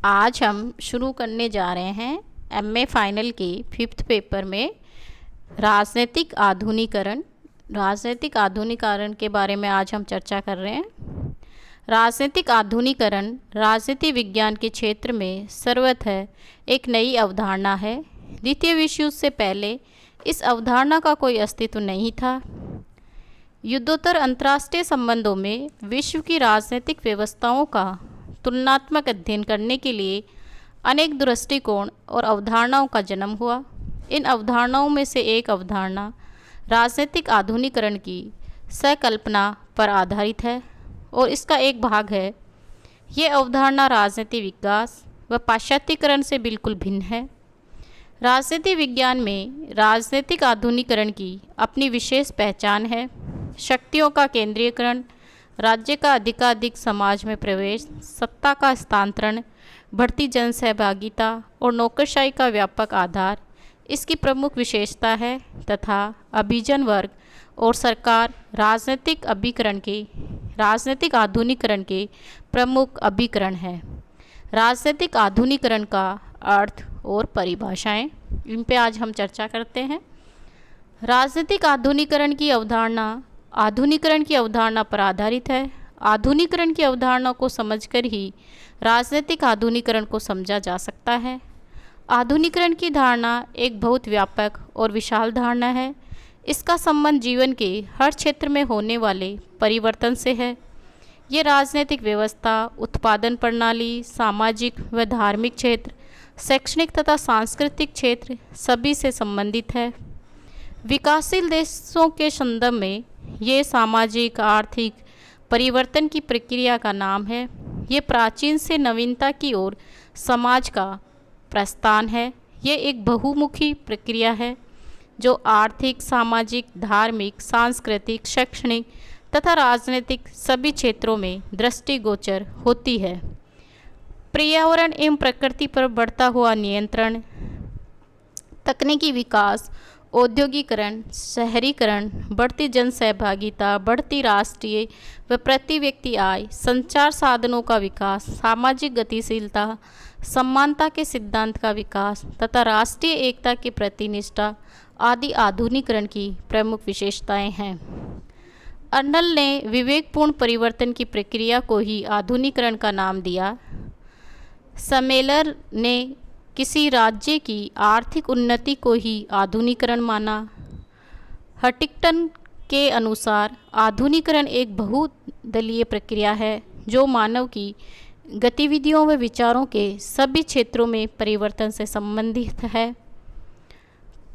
आज हम शुरू करने जा रहे हैं एमए फाइनल के 5th पेपर में राजनीतिक आधुनिकीकरण के बारे में आज हम चर्चा कर रहे हैं। राजनीतिक आधुनिकीकरण राजनीति विज्ञान के क्षेत्र में सर्वथा एक नई अवधारणा है। द्वितीय विश्व युद्ध से पहले इस अवधारणा का कोई अस्तित्व नहीं था। युद्धोत्तर अंतर्राष्ट्रीय संबंधों में विश्व की राजनीतिक व्यवस्थाओं का तुलनात्मक अध्ययन करने के लिए अनेक दृष्टिकोण और अवधारणाओं का जन्म हुआ। इन अवधारणाओं में से एक अवधारणा राजनीतिक आधुनिकीकरण की संकल्पना पर आधारित है और इसका एक भाग है। ये अवधारणा राजनीति विकास व पाश्चात्यकरण से बिल्कुल भिन्न है। राजनीति विज्ञान में राजनीतिक आधुनिकीकरण की अपनी विशेष पहचान है। शक्तियों का केंद्रीकरण, राज्य का अधिकाधिक समाज में प्रवेश, सत्ता का हस्तांतरण, बढ़ती जनसहभागिता और नौकरशाही का व्यापक आधार इसकी प्रमुख विशेषता है तथा अभिजन वर्ग और सरकार राजनीतिक आधुनिकीकरण के प्रमुख अभिकरण है। राजनीतिक आधुनिकीकरण का अर्थ और परिभाषाएं, इन पे आज हम चर्चा करते हैं। राजनीतिक आधुनिकीकरण की अवधारणा पर आधारित है। आधुनिकीकरण की अवधारणा को समझकर ही राजनीतिक आधुनिकीकरण को समझा जा सकता है। आधुनिकीकरण की धारणा एक बहुत व्यापक और विशाल धारणा है। इसका संबंध जीवन के हर क्षेत्र में होने वाले परिवर्तन से है। ये राजनीतिक व्यवस्था, उत्पादन प्रणाली, सामाजिक व धार्मिक क्षेत्र, शैक्षणिक तथा सांस्कृतिक क्षेत्र सभी से संबंधित है। विकासशील देशों के संदर्भ में ये सामाजिक आर्थिक परिवर्तन की प्रक्रिया का नाम है। ये प्राचीन से नवीनता की ओर समाज का प्रस्थान है। ये एक बहुमुखी प्रक्रिया है जो आर्थिक, सामाजिक, धार्मिक, सांस्कृतिक, शैक्षणिक तथा राजनीतिक सभी क्षेत्रों में दृष्टिगोचर होती है। पर्यावरण एवं प्रकृति पर बढ़ता हुआ नियंत्रण, तकनीकी विकास, औद्योगिकरण, शहरीकरण, बढ़ती जनसहभागिता, बढ़ती राष्ट्रीय व प्रति व्यक्ति आय, संचार साधनों का विकास, सामाजिक गतिशीलता, समानता के सिद्धांत का विकास तथा राष्ट्रीय एकता के प्रति निष्ठा आदि आधुनिकीकरण की प्रमुख विशेषताएं हैं। अर्नल ने विवेकपूर्ण परिवर्तन की प्रक्रिया को ही आधुनिकीकरण का नाम दिया। समेलर ने किसी राज्य की आर्थिक उन्नति को ही आधुनिकीकरण माना। हंटिंगटन के अनुसार आधुनिकीकरण एक बहुदलीय प्रक्रिया है जो मानव की गतिविधियों व विचारों के सभी क्षेत्रों में परिवर्तन से संबंधित है।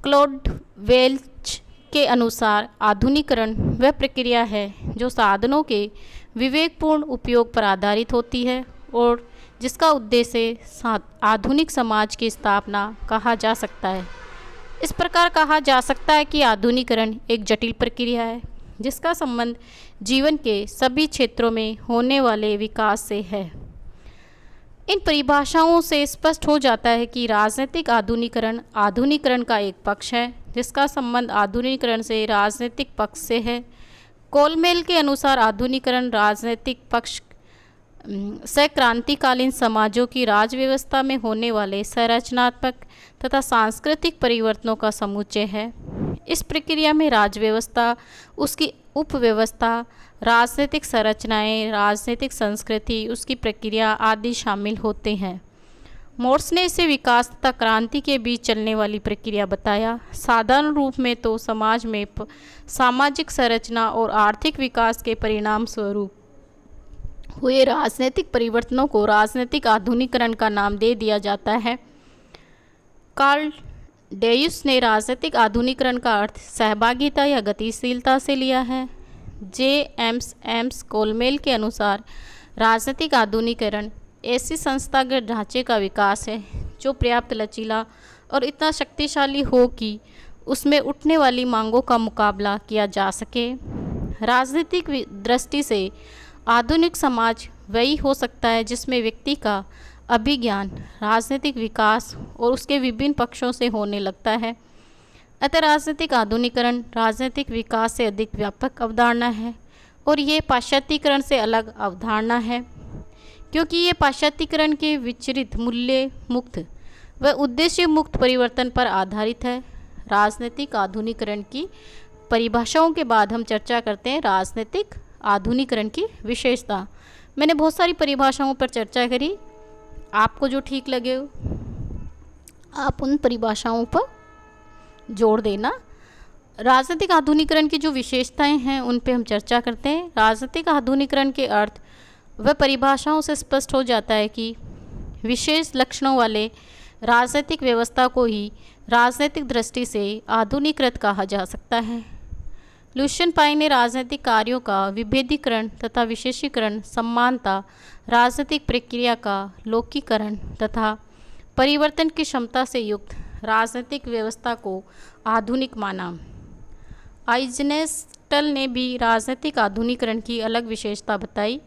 क्लॉड वेल्च के अनुसार आधुनिकीकरण वह प्रक्रिया है जो साधनों के विवेकपूर्ण उपयोग पर आधारित होती है और जिसका उद्देश्य आधुनिक समाज की स्थापना कहा जा सकता है। इस प्रकार कहा जा सकता है कि आधुनिकीकरण एक जटिल प्रक्रिया है जिसका संबंध जीवन के सभी क्षेत्रों में होने वाले विकास से है। इन परिभाषाओं से स्पष्ट हो जाता है कि राजनीतिक आधुनिकीकरण का एक पक्ष है जिसका संबंध आधुनिकीकरण से राजनीतिक पक्ष से है। कोलमेल के अनुसार आधुनिकीकरण राजनीतिक पक्ष क्रांतिकालीन समाजों की राज व्यवस्था में होने वाले संरचनात्मक तथा सांस्कृतिक परिवर्तनों का समुच्चय है। इस प्रक्रिया में राज व्यवस्था, उसकी उपव्यवस्था, राजनीतिक संरचनाएं, राजनीतिक संस्कृति, उसकी प्रक्रिया आदि शामिल होते हैं। मोर्स ने इसे विकास तथा क्रांति के बीच चलने वाली प्रक्रिया बताया। साधारण रूप में तो समाज में सामाजिक संरचना और आर्थिक विकास के परिणाम स्वरूप हुए राजनीतिक परिवर्तनों को राजनीतिक आधुनिकीकरण का नाम दे दिया जाता है। कार्ल डेयुस ने राजनीतिक आधुनिकीकरण का अर्थ सहभागिता या गतिशीलता से लिया है। एम्स कोलमेल के अनुसार राजनीतिक आधुनिकीकरण ऐसी संस्थागत ढांचे का विकास है जो पर्याप्त लचीला और इतना शक्तिशाली हो कि उसमें उठने वाली मांगों का मुकाबला किया जा सके। राजनीतिक दृष्टि से आधुनिक समाज वही हो सकता है जिसमें व्यक्ति का अभिज्ञान राजनीतिक विकास और उसके विभिन्न पक्षों से होने लगता है। अतः राजनीतिक आधुनिकीकरण राजनीतिक विकास से अधिक व्यापक अवधारणा है और ये पाश्चात्यकरण से अलग अवधारणा है। क्योंकि ये पाश्चात्यकरण के विचरित मूल्य मुक्त व उद्देश्य मुक्त परिवर्तन पर आधारित है। राजनीतिक आधुनिकरण की परिभाषाओं के बाद हम चर्चा करते हैं राजनीतिक आधुनिकरण की विशेषता। मैंने बहुत सारी परिभाषाओं पर चर्चा करी, आपको जो ठीक लगे आप उन परिभाषाओं पर जोड़ देना। राजनीतिक आधुनिकरण की जो विशेषताएं हैं उन पे हम चर्चा करते हैं। राजनीतिक आधुनिकरण के अर्थ व परिभाषाओं से स्पष्ट हो जाता है कि विशेष लक्षणों वाले राजनीतिक व्यवस्था को ही राजनीतिक दृष्टि से आधुनिकृत कहा जा सकता है। लुशियन पाई ने राजनीतिक कार्यों का विभेदीकरण तथा विशेषीकरण, समानता, राजनीतिक प्रक्रिया का लौकिकरण तथा परिवर्तन की क्षमता से युक्त राजनीतिक व्यवस्था को आधुनिक माना। आइजनेस्टल ने भी राजनीतिक आधुनिकरण की अलग विशेषता बताई।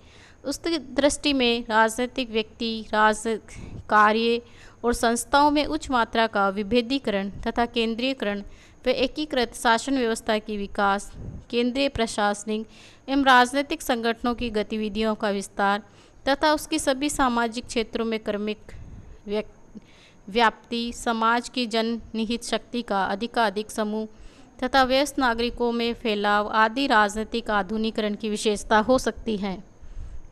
उसकी दृष्टि में राजनीतिक व्यक्ति, कार्य और संस्थाओं में उच्च मात्रा का विभेदीकरण तथा केंद्रीयकरण व एकीकृत शासन व्यवस्था की विकास, केंद्रीय प्रशासनिक एवं राजनीतिक संगठनों की गतिविधियों का विस्तार तथा उसकी सभी सामाजिक क्षेत्रों में क्रमिक व्याप्ति, समाज की जननिहित शक्ति का अधिकाधिक समूह तथा व्यस्त नागरिकों में फैलाव आदि राजनीतिक आधुनिकरण की विशेषता हो सकती है।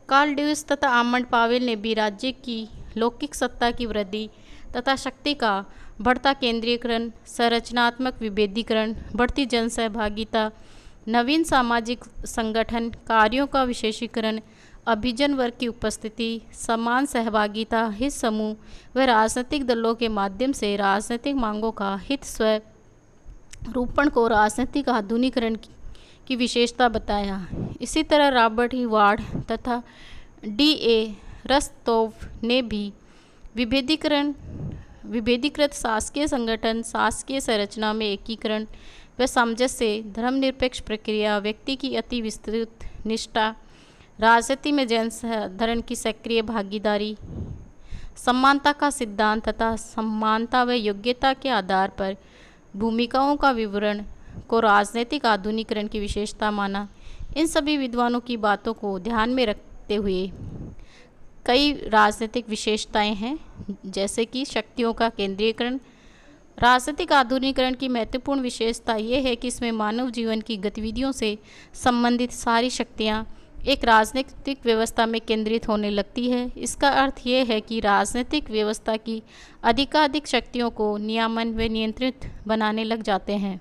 कार्ल ड्यूस तथा आमंड पावेल ने भी राज्य की लौकिक सत्ता की वृद्धि तथा शक्ति का बढ़ता केंद्रीयकरण, संरचनात्मक विभेदीकरण, बढ़ती जनसहभागिता, नवीन सामाजिक संगठन कार्यों का विशेषीकरण, अभिजन वर्ग की उपस्थिति, समान सहभागिता, हित समूह व राजनीतिक दलों के माध्यम से राजनीतिक मांगों का हित स्वरूपण को राजनीतिक आधुनिकरण की विशेषता बताया। इसी तरह रॉबर्ट ई वार्ड तथा D.A. रस्तोव ने भी विभेदीकृत शासकीय संगठन, शासकीय संरचना में एकीकरण व सामंजस्य, धर्मनिरपेक्ष प्रक्रिया, व्यक्ति की अति विस्तृत निष्ठा, राजनीति में जनसाधारण की सक्रिय भागीदारी, समानता का सिद्धांत तथा समानता व योग्यता के आधार पर भूमिकाओं का विवरण को राजनीतिक आधुनिकरण की विशेषता माना। इन सभी विद्वानों की बातों को ध्यान में रखते हुए कई राजनीतिक विशेषताएं हैं, जैसे कि शक्तियों का केंद्रीयकरण। राजनीतिक आधुनिकरण की महत्वपूर्ण विशेषता ये है कि इसमें मानव जीवन की गतिविधियों से संबंधित सारी शक्तियां एक राजनीतिक व्यवस्था में केंद्रित होने लगती है। इसका अर्थ ये है कि राजनीतिक व्यवस्था की अधिकाधिक शक्तियों को नियमन व नियंत्रित बनाने लग जाते हैं।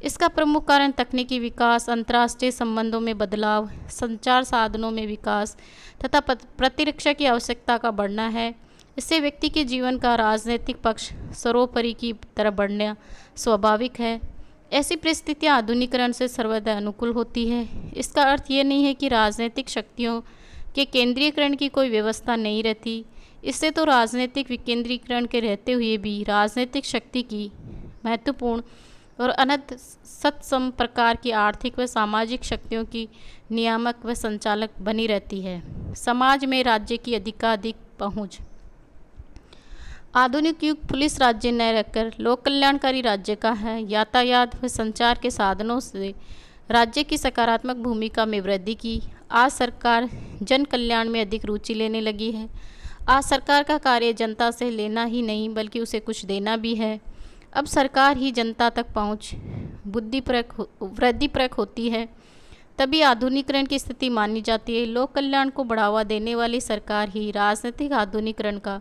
इसका प्रमुख कारण तकनीकी विकास, अंतर्राष्ट्रीय संबंधों में बदलाव, संचार साधनों में विकास तथा प्रतिरक्षा की आवश्यकता का बढ़ना है। इससे व्यक्ति के जीवन का राजनीतिक पक्ष सर्वोपरि की तरफ बढ़ना स्वाभाविक है। ऐसी परिस्थितियां आधुनिकरण से सर्वदा अनुकूल होती है। इसका अर्थ ये नहीं है कि राजनीतिक शक्तियों के केंद्रीयकरण की कोई व्यवस्था नहीं रहती। इससे तो राजनीतिक विकेंद्रीकरण के रहते हुए भी राजनीतिक शक्ति की महत्वपूर्ण और अनंत सत्सम प्रकार की आर्थिक व सामाजिक शक्तियों की नियामक व संचालक बनी रहती है। समाज में राज्य की अधिकाधिक पहुँच। आधुनिक युग पुलिस राज्य न रहकर लोक कल्याणकारी राज्य का है। यातायात व संचार के साधनों से राज्य की सकारात्मक भूमिका में वृद्धि की। आज सरकार जन कल्याण में अधिक रुचि लेने लगी है। आज सरकार का कार्य जनता से लेना ही नहीं बल्कि उसे कुछ देना भी है। अब सरकार ही जनता तक पहुँच वृद्धिपरक होती है, तभी आधुनिकरण की स्थिति मानी जाती है। लोक कल्याण को बढ़ावा देने वाली सरकार ही राजनीतिक आधुनिकरण का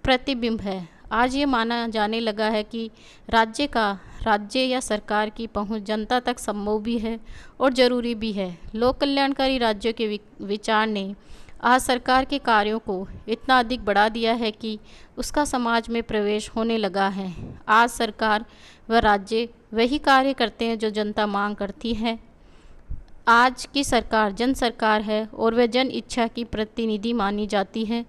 प्रतिबिंब है। आज ये माना जाने लगा है कि राज्य या सरकार की पहुंच जनता तक संभव भी है और ज़रूरी भी है। लोक कल्याणकारी राज्यों के विचार ने आज सरकार के कार्यों को इतना अधिक बढ़ा दिया है कि उसका समाज में प्रवेश होने लगा है। आज सरकार व राज्य वही कार्य करते हैं जो जनता मांग करती है। आज की सरकार जन सरकार है और वह जन इच्छा की प्रतिनिधि मानी जाती है।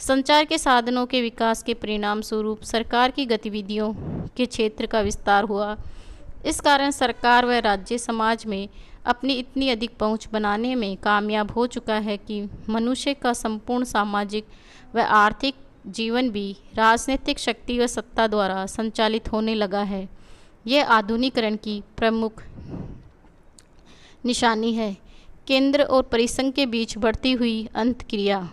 संचार के साधनों के विकास के परिणाम स्वरूप सरकार की गतिविधियों के क्षेत्र का विस्तार हुआ। इस कारण सरकार व राज्य समाज में अपनी इतनी अधिक पहुंच बनाने में कामयाब हो चुका है कि मनुष्य का संपूर्ण सामाजिक व आर्थिक जीवन भी राजनीतिक शक्ति व सत्ता द्वारा संचालित होने लगा है। यह आधुनिकरण की प्रमुख निशानी है। केंद्र और परिसंघ के बीच बढ़ती हुई अंतःक्रिया।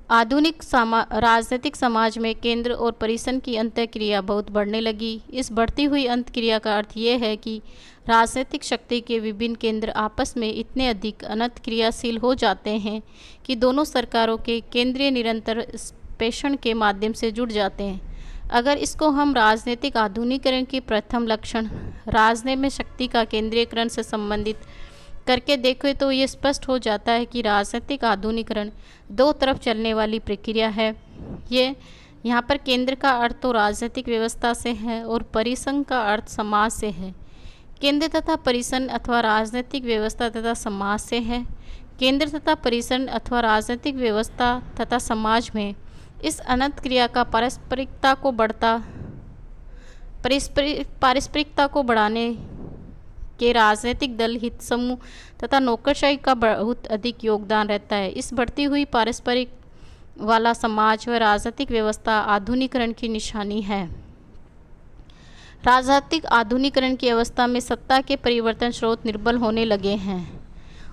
आधुनिक राजनीतिक समाज में केंद्र और परिसन की अंतःक्रिया बहुत बढ़ने लगी। इस बढ़ती हुई अंतःक्रिया का अर्थ ये है कि राजनीतिक शक्ति के विभिन्न केंद्र आपस में इतने अधिक अंतःक्रियाशील हो जाते हैं कि दोनों सरकारों के केंद्रीय निरंतर स्पेषण के माध्यम से जुड़ जाते हैं। अगर इसको हम राजनीतिक आधुनिकीकरण की प्रथम लक्षण राजनीति में शक्ति का केंद्रीयकरण से संबंधित करके देखें तो ये स्पष्ट हो जाता है कि राजनीतिक आधुनिकीकरण दो तरफ चलने वाली प्रक्रिया है। ये यहाँ पर केंद्र का अर्थ तो राजनीतिक व्यवस्था से है और परिसंघ का अर्थ समाज से है। केंद्र तथा परिसंघ अथवा राजनीतिक व्यवस्था तथा समाज से है। केंद्र तथा परिसंघ अथवा राजनीतिक व्यवस्था तथा समाज में इस अनंत क्रिया का पारस्परिकता को बढ़ाने के राजनीतिक दल, हित समूह तथा नौकरशाही का बहुत अधिक योगदान रहता है। इस बढ़ती हुई पारस्परिक वाला समाज व राजनीतिक व्यवस्था आधुनिकीकरण की निशानी है। राजनीतिक आधुनिकीकरण की अवस्था में सत्ता के परिवर्तन स्रोत निर्बल होने लगे हैं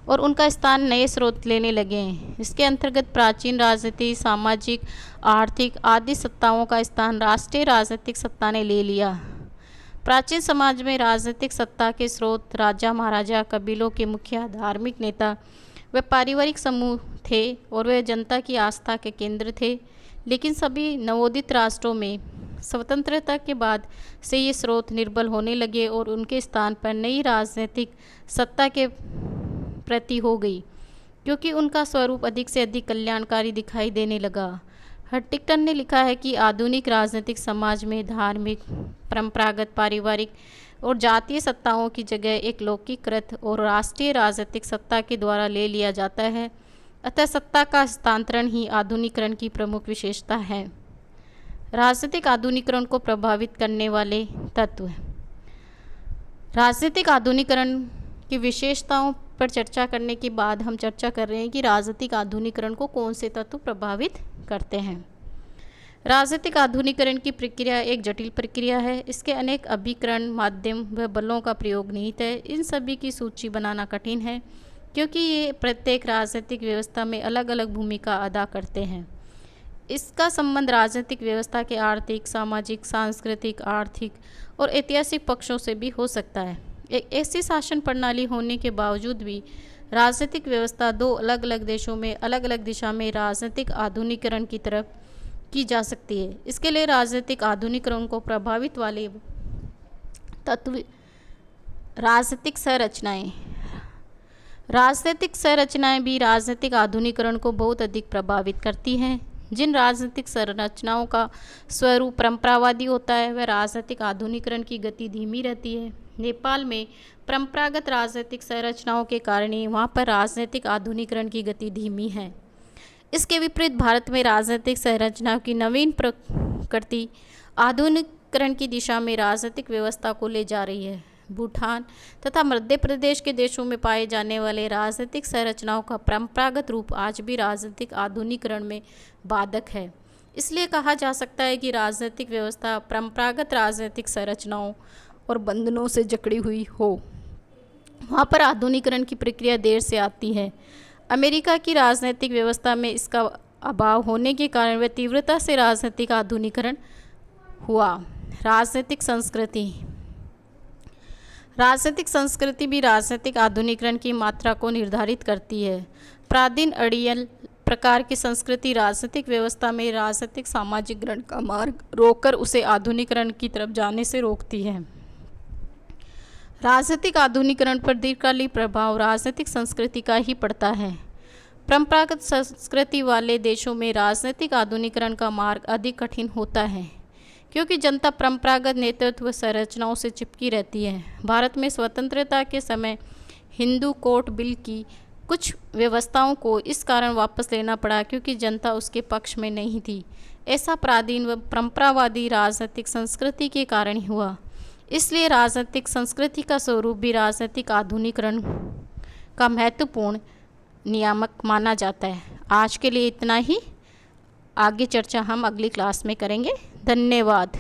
और उनका स्थान नए स्रोत लेने लगे हैं। इसके अंतर्गत प्राचीन राजनीति, सामाजिक, आर्थिक आदि सत्ताओं का स्थान राष्ट्रीय राजनीतिक सत्ता ने ले लिया। प्राचीन समाज में राजनीतिक सत्ता के स्रोत राजा, महाराजा, कबीलों के मुखिया, धार्मिक नेता व पारिवारिक समूह थे और वे जनता की आस्था के केंद्र थे। लेकिन सभी नवोदित राष्ट्रों में स्वतंत्रता के बाद से ये स्रोत निर्बल होने लगे और उनके स्थान पर नई राजनीतिक सत्ता के प्रति हो गई, क्योंकि उनका स्वरूप अधिक से अधिक कल्याणकारी दिखाई देने लगा। हंटिंगटन ने लिखा है कि आधुनिक राजनीतिक समाज में धार्मिक, परंपरागत, पारिवारिक और जातीय सत्ताओं की जगह एक लौकिकृत और राष्ट्रीय राजनीतिक सत्ता के द्वारा ले लिया जाता है। अतः सत्ता का हस्तांतरण ही आधुनिकीकरण की प्रमुख विशेषता है। राजनीतिक आधुनिकीकरण को प्रभावित करने वाले तत्व। राजनीतिक आधुनिकीकरण की विशेषताओं पर चर्चा करने के बाद हम चर्चा कर रहे हैं कि राजनीतिक आधुनिकीकरण को कौन से तत्व प्रभावित करते हैं। राजनीतिक आधुनिकीकरण की प्रक्रिया एक जटिल प्रक्रिया है। इसके अनेक अभिकरण, माध्यम व बलों का प्रयोग निहित है। इन सभी की सूची बनाना कठिन है, क्योंकि ये प्रत्येक राजनीतिक व्यवस्था में अलग अलग भूमिका अदा करते हैं। इसका संबंध राजनीतिक व्यवस्था के आर्थिक, सामाजिक, सांस्कृतिक, आर्थिक और ऐतिहासिक पक्षों से भी हो सकता है। एक ऐसी शासन प्रणाली होने के बावजूद भी राजनीतिक व्यवस्था दो अलग अलग देशों में अलग अलग दिशा में राजनीतिक आधुनिकीकरण की तरफ की जा सकती है। इसके लिए राजनीतिक आधुनिकीकरण को प्रभावित वाले तत्व राजनीतिक संरचनाएं। राजनीतिक संरचनाएं भी राजनीतिक आधुनिकीकरण को बहुत अधिक प्रभावित करती हैं। जिन राजनीतिक संरचनाओं का स्वरूप परंपरावादी होता है वह राजनीतिक आधुनिकीकरण की गति धीमी रहती है। नेपाल में परंपरागत राजनीतिक संरचनाओं के कारण ही वहाँ पर राजनीतिक आधुनिकीकरण की गति धीमी है। इसके विपरीत भारत में राजनीतिक संरचनाओं की नवीन प्रकृति आधुनिकीकरण की दिशा में राजनीतिक व्यवस्था को ले जा रही है। भूटान तथा मध्य प्रदेश के देशों में पाए जाने वाले राजनीतिक संरचनाओं का परंपरागत रूप आज भी राजनीतिक आधुनिकीकरण में बाधक है। इसलिए कहा जा सकता है कि राजनीतिक व्यवस्था परंपरागत राजनीतिक संरचनाओं और बंधनों से जकड़ी हुई हो, वहाँ पर आधुनिकीकरण की प्रक्रिया देर से आती है। अमेरिका की राजनीतिक व्यवस्था में इसका अभाव होने के कारण वह तीव्रता से राजनीतिक आधुनिकीकरण हुआ। राजनीतिक संस्कृति। राजनीतिक संस्कृति भी राजनीतिक आधुनिकीकरण की मात्रा को निर्धारित करती है। प्राचीन अड़ियल प्रकार की संस्कृति राजनीतिक व्यवस्था में राजनीतिक सामाजिक ग्रहण का मार्ग रोककर उसे आधुनिकीकरण की तरफ जाने से रोकती है। राजनीतिक आधुनिकीकरण पर दीर्घकालिक प्रभाव राजनीतिक संस्कृति का ही पड़ता है। परंपरागत संस्कृति वाले देशों में राजनीतिक आधुनिकीकरण का मार्ग अधिक कठिन होता है, क्योंकि जनता परंपरागत नेतृत्व संरचनाओं से चिपकी रहती है। भारत में स्वतंत्रता के समय हिंदू कोर्ट बिल की कुछ व्यवस्थाओं को इस कारण वापस लेना पड़ा क्योंकि जनता उसके पक्ष में नहीं थी। ऐसा प्राचीन व परंपरावादी राजनीतिक संस्कृति के कारण ही हुआ। इसलिए राजनीतिक संस्कृति का स्वरूप भी राजनीतिक आधुनिकीकरण का महत्वपूर्ण नियामक माना जाता है। आज के लिए इतना ही। आगे चर्चा हम अगली क्लास में करेंगे। धन्यवाद।